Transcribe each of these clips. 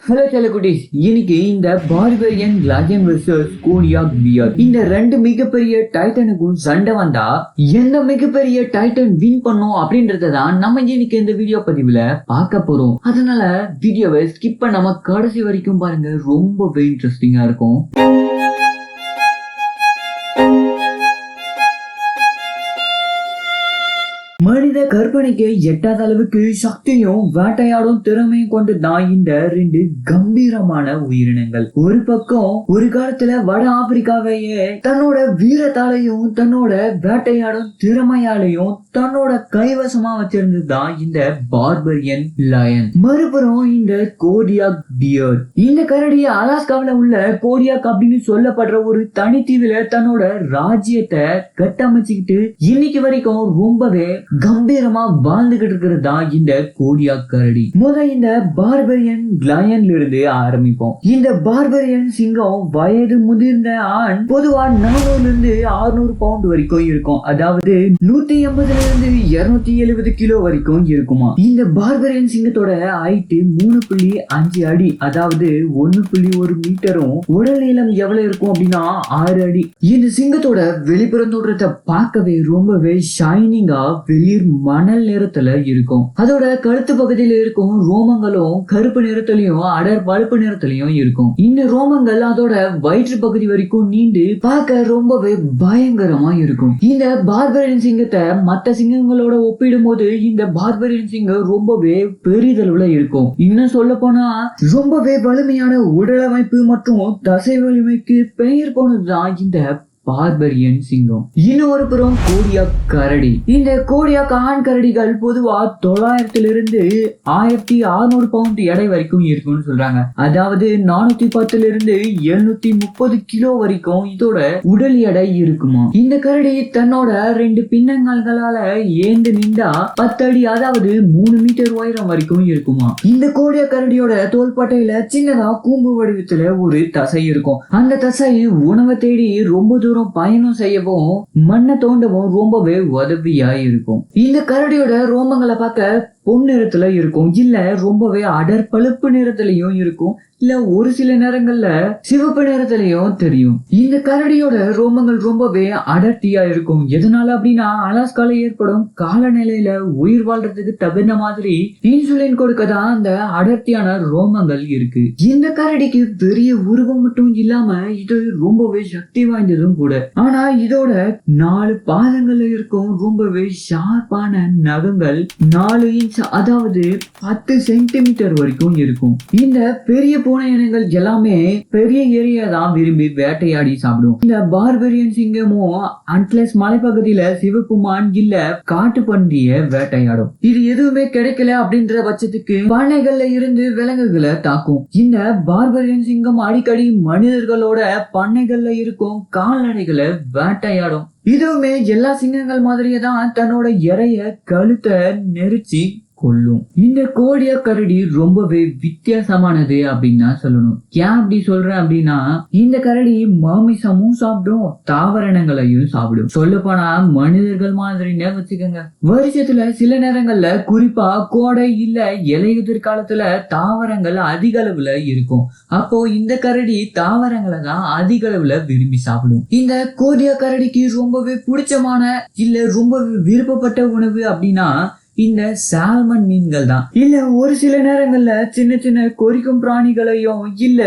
Hello செல்லக்குட்டீஸ், இன்னைக்கு இந்த barbarian line versus Kodiaq pier இந்த ரெண்டு மிகப்பெரிய டைட்டனுக்கும் சண்டை வந்தா எந்த மிகப்பெரிய டைட்டன் வின் பண்ணும் அப்படின்றதான் நம்ம இன்னைக்கு இந்த வீடியோ பதிவுல பார்க்க போறோம். அதனால வீடியோவை ஸ்கிப் பண்ணாம கடைசி வரைக்கும் பாருங்க, ரொம்பவே இன்ட்ரெஸ்டிங்கா இருக்கும். மனித கற்பனைக்கு எட்டாத அளவுக்கு சக்தியும் வேட்டையாடும் திறமையும் கொண்டுதான் இந்த ரெண்டு கம்பீரமான உயிரினங்கள். ஒரு பக்கம் ஒரு காலத்துல வட ஆப்பிரிக்காவையே தன்னோட வீரத்தாலையும் தன்னோட வேட்டையாடும் திறமையாலையும் தன்னோட கைவசமா வச்சிருந்ததுதான் இந்த பார்பரியன் லயன். மறுபுறம் இந்த கோடியாக் பியர். இந்த கரடி அலாஸ்காவில உள்ள கோடியாக் அப்படின்னு சொல்லப்படுற ஒரு தனித்தீவுல தன்னோட ராஜ்யத்தை கட்டமைச்சுக்கிட்டு இன்னைக்கு வரைக்கும் ரொம்பவே கம்பீரமா வாழ்ந்துகிட்டு இருக்கிறதா இந்த கோடியாக் கரடி. இந்த பார்பரியன் லயன்ல இருந்து ஆரம்பிப்போம். இந்த பார்பரியன் சிங்கம் வயது முதிர்ந்த ஆண் பொதுவா 400 இருந்து 600 பவுண்ட் வரைக்கும் இருக்கும். அதாவது 180 இருந்து 270 கிலோ வரைக்கும் இருக்குமா. இந்த பார்பரியன் சிங்கத்தோட ஹைட் 3.5 அடி, அதாவது 1.1 மீட்டரும். உடல் நீளம் எவ்வளவு இருக்கும் அப்படின்னா 6 அடி. இந்த சிங்கத்தோட வெளிப்புற தோற்றத்தை பார்க்கவே ரொம்பவே ஷைனிங்கா வெளிர் மணல் நிறத்துல இருக்கும். அதோட கழுத்து பகுதியில இருக்கும் ரோமங்களும் கருப்பு நிறத்திலையும் அடர் பழுப்பு நிறத்திலையும் இருக்கும். இந்த ரோமங்கள் அதோட வயிற்று பகுதி வரைக்கும் நீண்டு பார்க்க ரொம்பவே பயங்கரமா இருக்கும். இந்த பார்பரியன் சிங்கத்தை மற்ற சிங்கங்களோட ஒப்பிடும் போது இந்த பார்பரியன் சிங்கம் ரொம்பவே பெரிதளவுல இருக்கும். இன்னும் சொல்ல போனா ரொம்பவே வலிமையான உடலமைப்பு மற்றும் தசை வலிமைக்கு பெயர் போனதுதான் இந்த பார்பரியன் சிங்கம். இன்னொரு புறம் கோடியாக் கரடி. இந்த கோடியாக் ஆண் கரடிகள் பொதுவா 900 இருந்து 1600 பவுண்ட் எடை வரைக்கும் இருக்கும்னு சொல்றாங்க. அதாவது 410 இருந்து 730 கிலோ வரைக்கும் இதோட உடல் எடை இருக்குமா. இந்த கரடி தன்னோட 2 பின்னங்கால்களால ஏந்து நின்றா 10 அடி, அதாவது 3 மீட்டர் உயரம் வரைக்கும் இருக்குமா. இந்த கோடியாக் கரடியோட தோள்பட்டையில சின்னதா கூம்பு வடிவத்துல ஒரு தசை இருக்கும். அந்த தசை உணவை தேடி ரொம்ப பயணம் செய்யவும் மண்ணை தோண்டவும் ரொம்பவே உதவியா இருக்கும். இந்த கரடியோட ரோமங்களை பார்க்க பொன்னிறத்துல இருக்கும், இல்ல ரொம்பவே அடர் பழுப்பு நிறத்திலையும் இருக்கும், இல்ல ஒரு சில நேரங்கள்ல சிவப்பு நிறத்திலையும் தெரியும். இந்த கரடியோட ரோமங்கள் ரொம்பவே அடர்த்தியா இருக்கும். எதனால அப்படின்னா அலாஸ்கால ஏற்படும் காலநிலையில உயிர் வாழ்றதுக்கு தகுந்த மாதிரி இன்சுலின் கொடுக்கதான் அந்த அடர்த்தியான ரோமங்கள் இருக்கு. இந்த கரடிக்கு பெரிய உருவம் மட்டும் இல்லாம இது ரொம்பவே சக்தி வாய்ந்ததும் கூட. ஆனா இதோட 4 பாதங்கள்ல இருக்கும் ரொம்பவே ஷார்ப்பான நகங்கள் 4 இன்ச், அதாவது 10 சென்டிமீட்டர் வரைக்கும் இருக்கும். இந்த பெரிய பூனை இனங்கள் எல்லாமே பெரிய ஏரியா தான் விரும்பி வேட்டையாடி சாப்பிடும். இந்த பார்பரியன் சிங்கமும் அட்லஸ் மலைப்பகுதியில சிவப்பு மான் இல்ல காட்டு பன்றிய வேட்டையாடும். இது எதுவுமே கிடைக்கல அப்படின்ற பட்சத்துக்கு பண்ணைகள்ல இருந்து விலங்குகளை தாக்கும். இந்த பார்பரியன் சிங்கம் அடிக்கடி மனிதர்களோட பண்ணைகள்ல இருக்கும் கால்நடைகளை வேட்டையாடும். இதுவுமே எல்லா சிங்கங்கள் மாதிரியே தான் தன்னோட இறைய கழுத்தை நெரிச்சு கொல்லும். இந்த கோடியாக் கரடி ரொம்பவே வித்தியாசமானது அப்படின்னு சொல்லணும். ஏன் அப்படி சொல்றேன் அப்படின்னா இந்த கரடி மாமிசமும் சாப்பிடும், தாவரங்களையும் சாப்பிடும். சொல்ல போனா மனிதர்கள் மாதிரின்னு வச்சுக்கோங்க. வருஷத்துல சில நேரங்கள்ல குறிப்பா கோடை இல்ல இலையுதிர் காலத்துல தாவரங்கள் அதிக அளவுல இருக்கும். அப்போ இந்த கரடி தாவரங்களை தான் அதிக அளவுல விரும்பி சாப்பிடும். இந்த கோடியாக் கரடிக்கு ரொம்பவே பிடிச்சமான இல்ல ரொம்பவே விருப்பப்பட்ட உணவு அப்படின்னா இந்த சால்மன் மீன்கள் தான். இல்ல ஒரு சில நேரங்கள்ல சின்ன சின்ன கொறிக்கும் பிராணிகளையும் இல்ல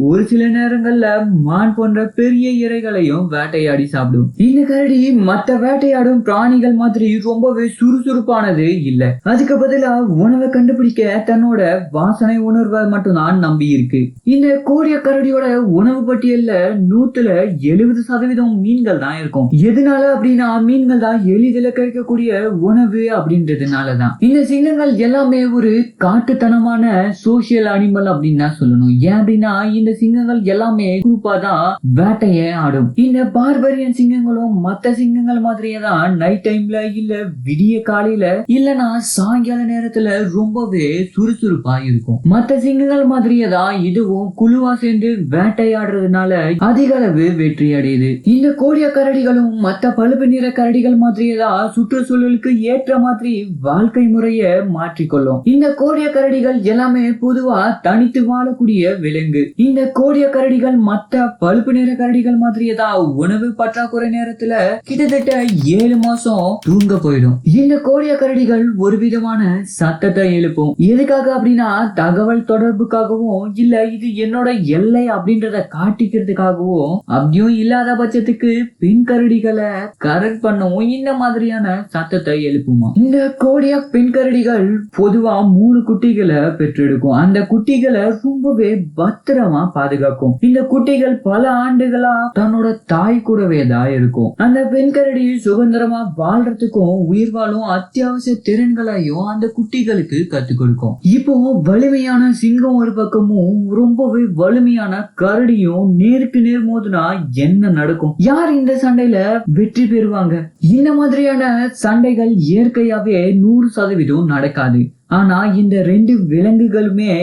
ஒரு சில நேரங்கள்ல மான் போன்ற பெரிய இறைகளையும் வேட்டையாடி சாப்பிடும். இந்த கரடி மற்ற வேட்டையாடும் பிராணிகள் மாதிரி ரொம்பவே சுறுசுறுப்பானது இல்ல. அதுக்கு பதிலா உணவை கண்டுபிடிக்க தன்னோட வாசனை உணர்வை மட்டும்தான் நம்பி இருக்கு. இந்த கோடியாக் கரடியோட உணவு பட்டியல்ல 170% மீன்கள் தான் இருக்கும். எதனால அப்படின்னா மீன்கள் தான் எளிதில் கிடைக்கக்கூடிய உணவு அப்படின்றதுனாலதான். இந்த சிங்கங்கள் எல்லாமே ஒரு காட்டுத்தனமான சோசியல் அனிமல் அப்படின்னு தான் சொல்லணும். ஏன் அப்படின்னா இந்த சிங்கங்கள் எல்லாமே குரூப்பா தான் வேட்டையை ஆடும். இந்த பார்பரியன் சிங்கங்களும் மத்த சிங்கங்கள் மாதிரியே தான் நைட் டைம்ல இல்ல விடிய காலையில இல்லனா சாயங்கால நேரத்துல ரொம்பவே சுறுசுறுப்பா இருக்கும். மத்த சிங்கங்கள் மாதிரியே தான் இதுவும் குழுவா சேர்ந்து வேட்டையாடுறதுனால அதிக அளவு வெற்றி அடையுது. இந்த கோடிய கரடிகளும் மத்த பழுப்பு நிற கரடிகள் மாதிரியே தான் சுற்றுச்சூழலுக்கு ஏற்ற மாதிரி வாழ்க்கை முறைய மாற்றிக்கொள்ளும். இந்த கோடிய கரடிகள் எல்லாமே பொதுவா தனித்து வாழக்கூடிய விலங்கு. இந்த கோடிய கரடிகள் மத்த பழுப்பு நிற கரடிகள் மாதிரியே தான் உணவு பற்றாக்குறை நேரத்துல கிட்டத்தட்ட 7 மாசம் தூங்க போயிடும். இந்த கோடிய கரடிகள் ஒரு விதமான சத்தத்தை எழுப்பும். எதுக்காக அப்படின்னா தகவல் தொடர்புக்காகவும் இல்ல இது என்னோட எல்லை அப்படின்றத காட்டிக்கிறதுக்காகவும், அப்படியும் இல்லாத பட்சத்துக்கு பெண் கரடிகளை கரெக்ட் பண்ணவும் இந்த மாதிரியான சத்தத்தை எழுப்புமா. இந்த கோடிய பெண் கரடிகள் பொதுவா 3 குட்டிகளை பெற்றெடுக்கும். அந்த குட்டிகளை ரொம்பவே பத்திரமா பாதுகாக்கும். இந்த குட்டிகள் பல ஆண்டுகளா தன்னோட தாய் கூடவே தான் இருக்கும். அந்த பெண் கரடி சுதந்திரமா வாழ்றதுக்கும் உயிர் வாழும் அத்தியாவசிய திறன்களையும் அந்த குட்டிகளுக்கு கத்துக் கொடுக்கும். இப்போ வலிமையான சிங்கம் ஒரு பக்கமும் ரொம்பவே வலிமையான கரடியும் நேருக்கு நேர் மோதுனா என்ன நடக்கும்? யார் இந்த சண்டையில வெற்றி பெறுவாங்க? இந்த மாதிரியான சண்டைகள் இயற்கையாவே 100% நடக்காது. ஆனா இந்த 2 விலங்குகளுமே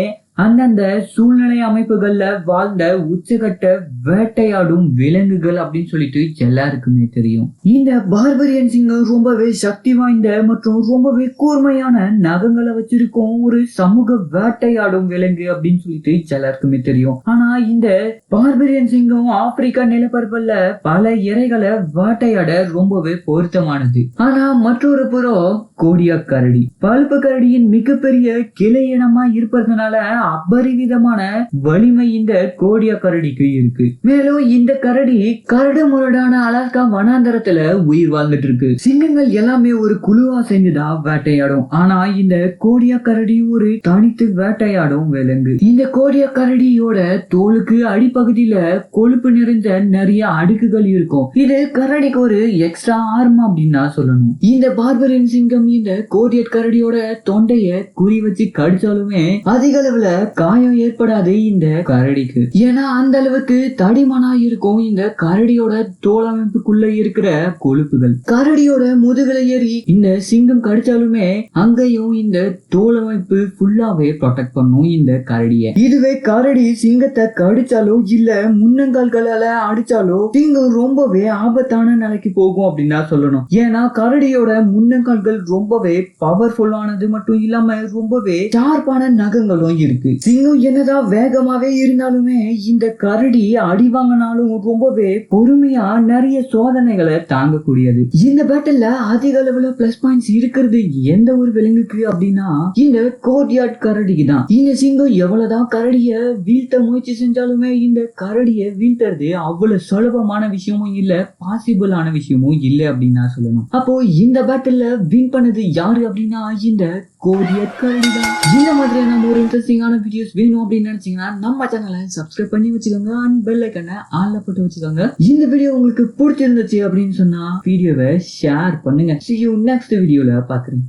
அந்தந்த சூழ்நிலை அமைப்புகள்ல வாழ்ந்த உச்சகட்ட வேட்டையாடும் விலங்குகள் அப்படின்னு சொல்லிட்டு எல்லாருக்குமே தெரியும். இந்த பார்பரியன் சிங்கம் ரொம்பவே சக்தி வாய்ந்த மற்றும் ரொம்பவே கூர்மையான நகங்களை வச்சிருக்கும் ஒரு சமூக வேட்டையாடும் விலங்கு அப்படின்னு சொல்லிட்டு எல்லாருக்குமே தெரியும். ஆனா இந்த பார்பரியன் சிங்கம் ஆப்பிரிக்கா நிலப்பரப்புல பல இரைகளை வேட்டையாட ரொம்பவே பொருத்தமானது. ஆனா மற்றொரு புறம் கோடியா கரடி பழுப்பு கரடியின் மிகப்பெரிய கிளை இனமா இருப்பதனால அபரிவிதமான வலிமை இந்த கோடியா கரடிக்கு இருக்கு. மேலும் இந்த கரடி கரடு முரடான அலாஸ்கா வனாந்தரத்துல உயிர் வாழ்ந்துட்டு இருக்கு. சிங்கங்கள் எல்லாமே ஒரு குழுவா சேர்ந்துதான் வேட்டையாடும். ஆனா இந்த கோடியா கரடி ஒரு தனித்து வேட்டையாடும் விலங்கு. இந்த கோடியா கரடியோட தோலுக்கு அடிப்பகுதியில கொழுப்பு நிறைந்த நிறைய அடுக்குகள் இருக்கும். இது கரடிக்கு ஒரு எக்ஸ்ட்ரா ஆர்ம் அப்படின்னு சொல்லணும். இந்த பார்பரியன் சிங்கம் இந்த கோடியட் கரடியோட தொண்டைய குறி வச்சு கடிச்சாலுமே அதிக அளவுல காயம் ஏற்படாது இந்த கரடிக்கு. ஏன்னா அந்த அளவுக்கு தடிமனா இருக்கும் இந்த கரடியோட தோலமைப்புக்குள்ள இருக்கிற கொழுப்புகள். கரடியோட முதுகுல ஏறி இந்த சிங்கம் கடிச்சாலுமே அங்கேயும் இந்த தோலமைப்பு ஃபுல்லாவே ப்ரொடெக்ட் பண்ணும் இந்த கரடிய. இதுவே கரடி சிங்கத்தை கடிச்சாலோ இல்ல முன்னங்கால்களால அடிச்சாலோ சிங்கம் ரொம்பவே ஆபத்தான நிலைக்கு போகும் அப்படின்னு சொல்லணும். ஏன்னா கரடியோட முன்னங்கால்கள் ரொம்பவே பவர்ஃபுல்லானது மட்டும் இல்லாம ரொம்பவே ஷார்ப்பான நகங்களும் இருக்கு. சிங்கம் என்னதான் வேகமாவே இருந்தாலுமே இந்த கரடி அடி வாங்கினாலும் ரொம்பவே பொறுமையா நிறைய சோதனைகளை தாங்கக்கூடியது. இந்த பேட்டல்ல அதிக அளவுல பிளஸ் பாயிண்ட்ஸ் இருக்கிறது எந்த ஒரு விலங்குக்கு அப்படின்னா இந்த கோடியாட் கரடிக்கு தான். இந்த சிங்கம் எவ்வளவுதான் கரடிய வீழ்த்த முயற்சி செஞ்சாலுமே இந்த கரடிய வீழ்த்துறது அவ்வளவு சுலபமான விஷயமும் இல்ல, பாசிபிளான விஷயமும் இல்ல அப்படின்னு சொல்லணும். அப்போ இந்த பேட்டல்ல வின் பண்ணது யாரு அப்படின்னா இந்த கோடியாட் கரடி தான். இந்த மாதிரியான ஒரு இன்ட்ரெஸ்டிங்கான வீடியோஸ் வேணும் அப்படின்னு நினைச்சீங்கன்னா நம்ம சேனலை சப்ஸ்கிரைப் பண்ணி வச்சுக்கோங்க அண்ட் பெல் ஐகானை ஆன்ல போட்டு வச்சுக்கோங்க. இந்த வீடியோ உங்களுக்கு பிடிச்சிருந்துச்சு அப்படின்னு சொன்னா வீடியோவை ஷேர் பண்ணுங்க. See you next வீடியோல பாக்குறேன்.